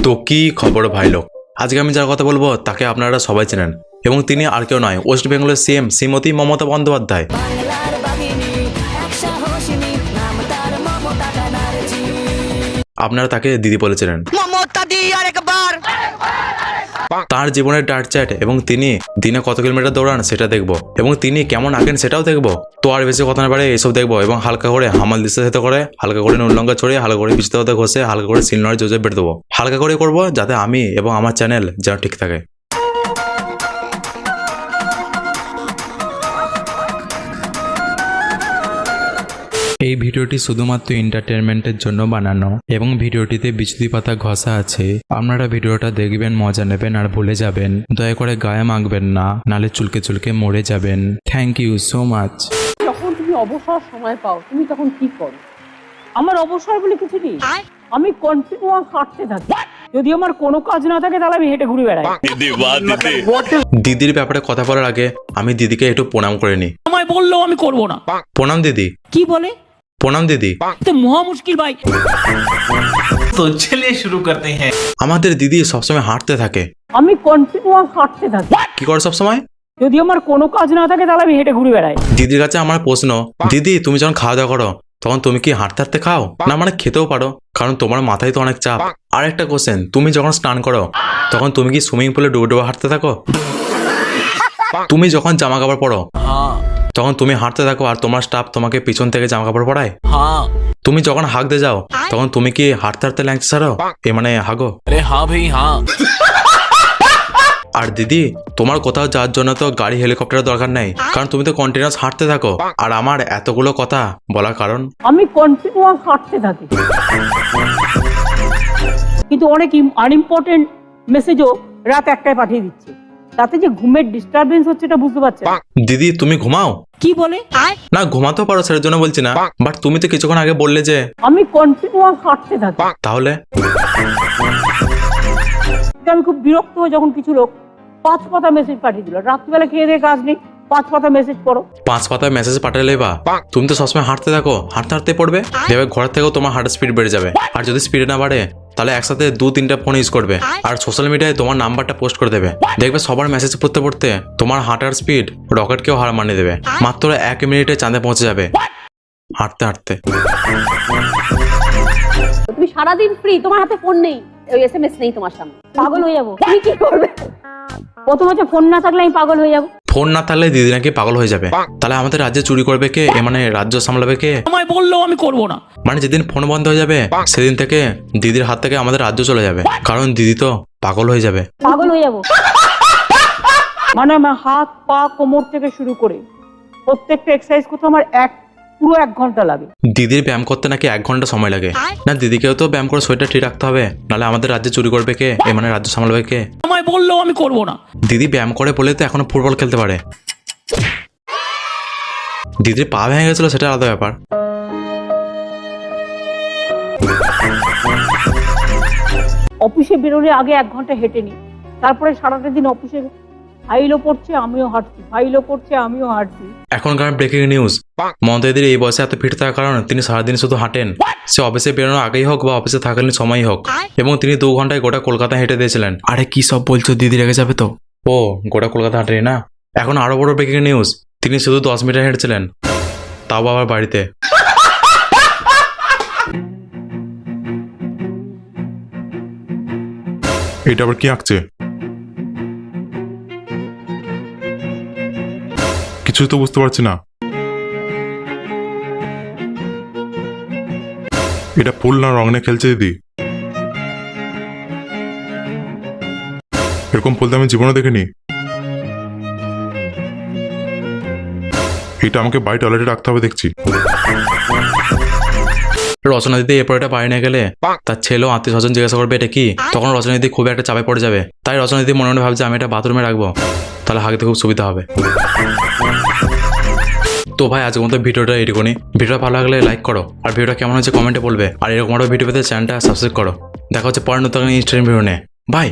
তো কি খবর ভাই লোক, আজকে আমি যার কথা বলবো তাকে আপনারা সবাই চেনেন এবং তিনি আর কেউ নয়, ওয়েস্ট বেঙ্গলের সিএম শ্রীমতী মমতা বন্দ্যোপাধ্যায়। আপনারা তাকে দিদি বলেছিলেন। তার জীবনের ডার্ট চ্যাট এবং তিনি দিনে কত কিলোমিটার দৌড়ান সেটা দেখবো এবং তিনি কেমন আঁকেন সেটাও দেখবো। তো আর বেশি কথা না পারে এসব দেখবো এবং হালকা করে হামাল দিতে যেতে করে, হালকা করে নুন লঙ্কা ছড়িয়ে, হালকা করে বিচিতে হতে ঘষে, হালকা করে সিলনরে জোজে বেড়ে দেবো। হালকা করে করবো যাতে আমি এবং আমার চ্যানেল যেন ঠিক থাকে। এই ভিডিওটি শুধুমাত্র এন্টারটেনমেন্টের জন্য বানানো এবং ভিডিওটিতে বিচুতি পাতা ঘষা আছে। আপনারা ভিডিওটা দেখবেন, মজা নেবেন আর ভুলে যাবেন। দয়া করে গায়ে মাখবেন না, নালে চুলকে চুলকে মরে যাবেন। Thank you so much. যখন তুমি অবসর সময় পাও তুমি তখন কি করো? আমার অবসর বলে কিছু নেই, আমি কন্টিনিউয়াস হাঁটতে থাকি। যদি আমার কোনো কাজ না থাকে তাহলে আমি হেঁটে ঘুরে বেড়াই। দিদির ব্যাপারে কথা বলার আগে আমি দিদিকে একটু প্রণাম করে নিই। আমায় বললো আমি করব না। প্রণাম দিদি। কি বলে? প্রণাম দিদি। তো মহা মুশকিল ভাই। तो चलिए शुरू करते हैं। আমাদের দিদি সবসময় হাঁটতে থাকে। আমি কন্টিনিউয়াস হাঁটতে থাকি। কি করে সবসময়? যদি আমার কোনো কাজ না থাকে তাহলে আমি হেঁটে ঘুরে বেড়াই। দিদির কাছে আমার প্রশ্ন, দিদি তুমি যখন খাওয়া দাওয়া করো তখন তুমি কি হাঁটতে হাঁটতে খাও? না মানে খেতেও পারো, কারণ তোমার মাথায় তো অনেক চাপ। আর একটা কোশ্চেন, তুমি যখন স্নান করো তখন তুমি কি সুইমিং পুলে ডুবে ডুবে হাঁটতে থাকো? তুমি যখন জামা কাপড় পরো তখন তুমি হাঁটতে থাকো আর তোমার স্টাফ তোমাকে পিছন থেকে জামা কাপড় পরায়? তুমি যখন হাঁকতে যাও তখন তুমি কি হাঁটতে হাঁটতে ল্যাংচা ছাড়ো, এ মানে হাগো? अरे हाँ भाई हाँ। আর দিদি তোমার কোথাও যাওয়ার জন্য তো গাড়ি হেলিকপ্টারের দরকার নেই, কারণ তুমি তো কন্টিনিউয়াস হাঁটতে থাকো। আর আমার এতগুলো কথা বলার কারণ আমি কন্টিনিউয়াস হাঁটতে থাকি, কিন্তু অনেক আনইম্পর্টেন্ট মেসেজও রাত 1টায় পাঠিয়ে দিচ্ছে। তাতে যে ঘুমের ডিস্টারবেন্স হচ্ছে এটা বুঝতে পারছেন? দিদি তুমি ঘুমাও? কি বলে? না ঘুমাতেও পারো, সেটার জন্য বলছি না, বাট তুমি তো কিছুক্ষণ আগে বললে যে আমি কন্টিনিউয়াস হাঁটতে থাকি। তাহলে আমি খুব বিরক্ত হয়ে যখন কিছু লোক 5 পাতা মেসেজ পাঠিয়ে দিল, রাত্রিবেলা খেয়ে দিয়ে কাজ নেই, 5 পাতা মেসেজ পড়ো। 5 পাতায় মেসেজ পাঠালে বা তুমি তো সবসময় হাঁটতে থাকো, হাঁটতে হাঁটতে পড়বে, দেখবে ঘরের থেকেও তোমার হার্টের স্পিড বেড়ে যাবে। আর যদি স্পিড না বাড়ে তাহলে একসাথে 2-3টা ফোন ইউজ করবে আর সোশ্যাল মিডিয়ায় তোমার নাম্বারটা পোস্ট করে দেবে। দেখবে সবার মেসেজ পড়তে পড়তে তোমার হাঁটার স্পিড রকেটকেও হার মানিয়ে দেবে। মাত্র 1 মিনিটে চাঁদে পৌঁছে যাবে হাঁটতে হাঁটতে। তুমি সারাদিন ফ্রি, তোমার হাতে ফোন নেই, ওই এসএমএস নেই তোমার সামনে, পাগল হয়ে যাবো। তুমি কি করবে? প্রথম হচ্ছে ফোন না থাকলে আমি পাগল হয়ে যাবো। ফোন না থাকলে দিদি নাকি পাগল হয়ে যাবে। তাহলে আমাদের রাজ্যে চুরি করবে কে, এ মানে রাজ্য সামলাবে কে? আমায় বললো আমি করব না। মানে যেদিন ফোন বন্ধ হয়ে যাবে সেদিন থেকে দিদির হাত থেকে আমাদের রাজ্য চলে যাবে, কারণ দিদি তো পাগল হয়ে যাবে। পাগল হয়ে যাবো মানে আমার হাত পা কোমর থেকে শুরু করে প্রত্যেকটা এক্সারসাইজ করতে আমার পুরো 1 ঘন্টা লাগে। দিদির ব্যায়াম করতে নাকি 1 ঘন্টা সময় লাগে। না দিদিকেও তো ব্যায়াম করে শরীরটা ঠিক রাখতে হবে, নাহলে আমাদের রাজ্যে চুরি করবে কে, এ মানে রাজ্য সামলাবে কে? আমায় বললো আমি করব না। দিদি ব্যায়াম করে বলে তো এখনো ফুটবল খেলতে পারে। দিদির পা ভেঙে গেছিল সেটা আলাদা ব্যাপার। অফিসে বেরোলে আগে 1 ঘন্টা হেঁটে নি, তারপরে সারাটা দিন অফিসে ফাইলও পড়ছে আমিও হাঁটছি, ফাইলও পড়ছে আমিও হাঁটছি। এখনকার ব্রেকিং নিউজ, মমতা দিদির এই বয়সে এত ফিট থাকার কারণ তিনি সারাদিন শুধু হাঁটেন। সে অফিসে বেরোনোর আগেই হোক বা অফিসে থাকালীন সময়ই হোক, এবং তিনি 2 ঘন্টায় গোটা কলকাতা হেঁটে দিয়েছিলেন। আরে কি সব বলছো, দিদি রেগে যাবে তো। ও গোটা কলকাতা হাঁটেনি না। এখন আরো বড় ব্রেকিং নিউজ, তিনি শুধু 10 মিটার হেঁটেছিলেন, তাও আবার বাড়িতে। এটা আবার কি আঁকছে? কিছুই তো বুঝতে পারছি না। এটা ফুল না রং নিয়ে খেলছে দিদি? এরকম ফুল তো আমি জীবনে দেখিনি। এটা আমাকে বাড়ি টয়লেটে রাখতে হবে দেখছি। রচনা দিদি এরপর এটা বাড়ি নিয়ে গেলে তার ছেলেও আত্মীয় স্বজন জিজ্ঞাসা করবে এটা কি, তখন রচনা দিদি খুব একটা চাপে পড়ে যাবে। তাই রচনা দিদি মনে মনে ভাবছে আমি এটা বাথরুমে রাখবো, তাহলে হাগতে খুব সুবিধা হবে। তো ভাই আজকের মতো ভিডিওটা এটুকুনি। ভিডিওটা ভালো লাগলে লাইক করো, আর ভিডিওটা কেমন হচ্ছে কমেন্টে বলবে। আর এরকম আরো ভিডিও পেতে চ্যানেলটা সাবস্ক্রাইব করো। দেখা হচ্ছে পরের নতুন ইনস্টাগ্রাম ভিডিও নিয়ে। বাই।